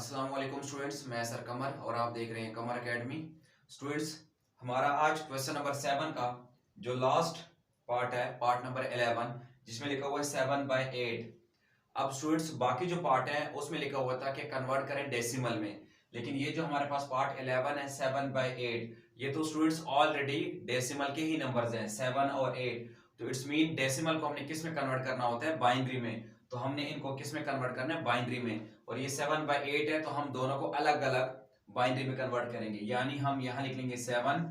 अस्सलाम वालेकुम स्टूडेंट्स, मैं सर कमर और आप देख रहे हैं कमर एकेडमी। स्टूडेंट्स, हमारा आज क्वेश्चन नंबर 7 का जो लास्ट पार्ट है, पार्ट नंबर 11, जिसमें लिखा हुआ है 7/8। अब स्टूडेंट्स, बाकी जो पार्ट है उसमें लिखा हुआ था कि कन्वर्ट करें डेसिमल में, लेकिन ये जो हमारे पास पार्ट 11 है 7/8, ये तो स्टूडेंट्स ऑलरेडी डेसिमल के ही नंबर्स हैं 7 और 8। तो इट्स मीन डेसिमल को हमने किस में कन्वर्ट करना होता है? बाइनरी में। तो हमने इनको किस में कन्वर्ट करना है? बाइनरी में। और ये 7/8 है तो हम दोनों को अलग अलग बाइनरी में कन्वर्ट करेंगे, यानी हम यहां लिख लेंगे 7,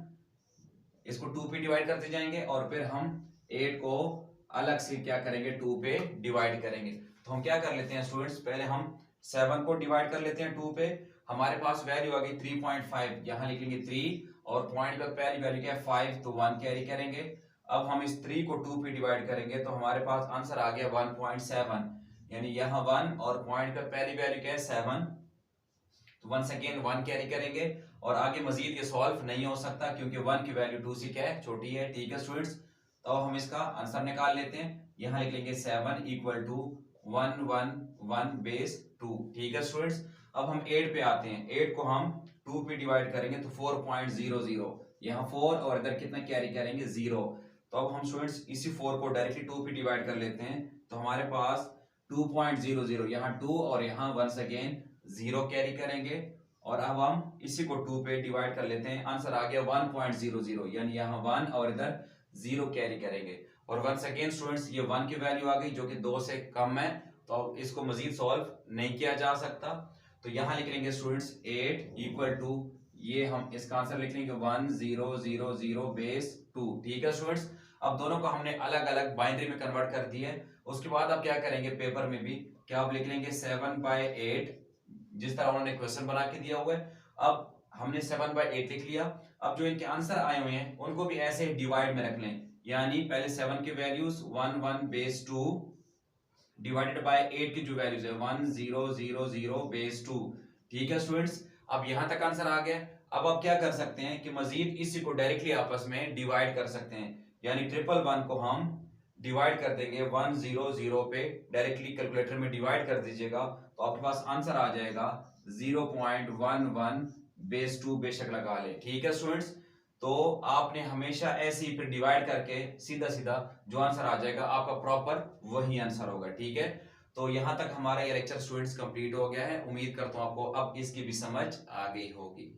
इसको 2 पे डिवाइड करते जाएंगे और फिर हम 8 को अलग से क्या करेंगे? 2 पे डिवाइड करेंगे। तो हम क्या कर लेते हैं स्टूडेंट्स, पहले हम 7 को डिवाइड कर लेते हैं 2 पे। हमारे पास वैल्यू आ गई 3.5, यहां लिख लेंगे 3 और पॉइंट का पहली वैल्यू क्या है? 5, तो 1 कैरी करेंगे। अब हम इस 3 को 2 पे डिवाइड करेंगे तो हमारे पास आंसर आ गया 1.7, यानी यहाँ 1 और पॉइंट का पहली वैल्यू क्या है? 7। तो वंस अगेन 1 कैरी करेंगे और आगे मजीद ये सॉल्व नहीं हो सकता क्योंकि 1 की वैल्यू 2 से क्या है? छोटी है। ठीक है स्टूडेंट्स, तो हम इसका आंसर निकाल लेते हैं। यहां लिख लेंगे 7 इक्वल टू 111 बेस 2। ठीक है स्टूडेंट्स, अब हम 8 पे आते हैं। 8 को हम 2 पे डिवाइड करेंगे तो 4.00, यहाँ 4 और इधर कितना कैरी करेंगे? 0। तो अब हम स्टूडेंट्स इसी 4 को डायरेक्टली 2 पे डिवाइड कर लेते हैं तो हमारे पास 2.00, यहाँ 2 और यहाँ वंस अगेन 0 कैरी करेंगे और अब हम इसी को 2 पे डिवाइड कर लेते हैं। आंसर आ गया 1.00, यानी यहाँ 1 और इधर 0 कैरी करेंगे। और वंस अगेन स्टूडेंट्स ये 1 की वैल्यू आ गई जो कि 2 से कम है, तो अब इसको मजीद सॉल्व नहीं किया जा सकता। तो यहाँ लिख लेंगे स्टूडेंट्स 8 इक्वल टू, ये हम इसका आंसर लिख लेंगे 1000 बेस 2। ठीक है स्टूडेंट्स, अब दोनों को हमने अलग अलग बाइनरी में कन्वर्ट कर दिया है। उसके बाद अब क्या करेंगे, पेपर में भी क्या आप लिख लेंगे 7/8, जिस तरह उन्होंने क्वेश्चन बना के दिया हुआ है। अब हमने 7/8 लिख लिया। अब जो इनके आंसर आए हुए हैं उनको भी ऐसे ही डिवाइड में रख लें, यानी पहले 7 की वैल्यूज 11 बेस 2 डिवाइडेड बाय 8 की जो वैल्यूज है 1000 बेस 2। ठीक है स्टूडेंट्स, अब यहां तक आंसर आ गया। अब क्या कर सकते हैं कि मजीद इसी को डायरेक्टली आपस में डिवाइड कर सकते हैं, यानी 111 को हम डिवाइड कर देंगे 100 पे, डायरेक्टली कैलकुलेटर में डिवाइड कर दीजिएगा तो आपके पास आंसर आ जाएगा 0.11 बेस 2, बेशक लगा ले। ठीक है स्टूडेंट्स, तो आपने हमेशा ऐसे ही फिर डिवाइड करके सीधा सीधा जो आंसर आ जाएगा आपका प्रॉपर वही आंसर होगा। ठीक है, तो यहां तक हमारा ये लेक्चर स्टूडेंट्स कंप्लीट हो गया है। उम्मीद करता हूं आपको अब इसकी भी समझ आ गई होगी।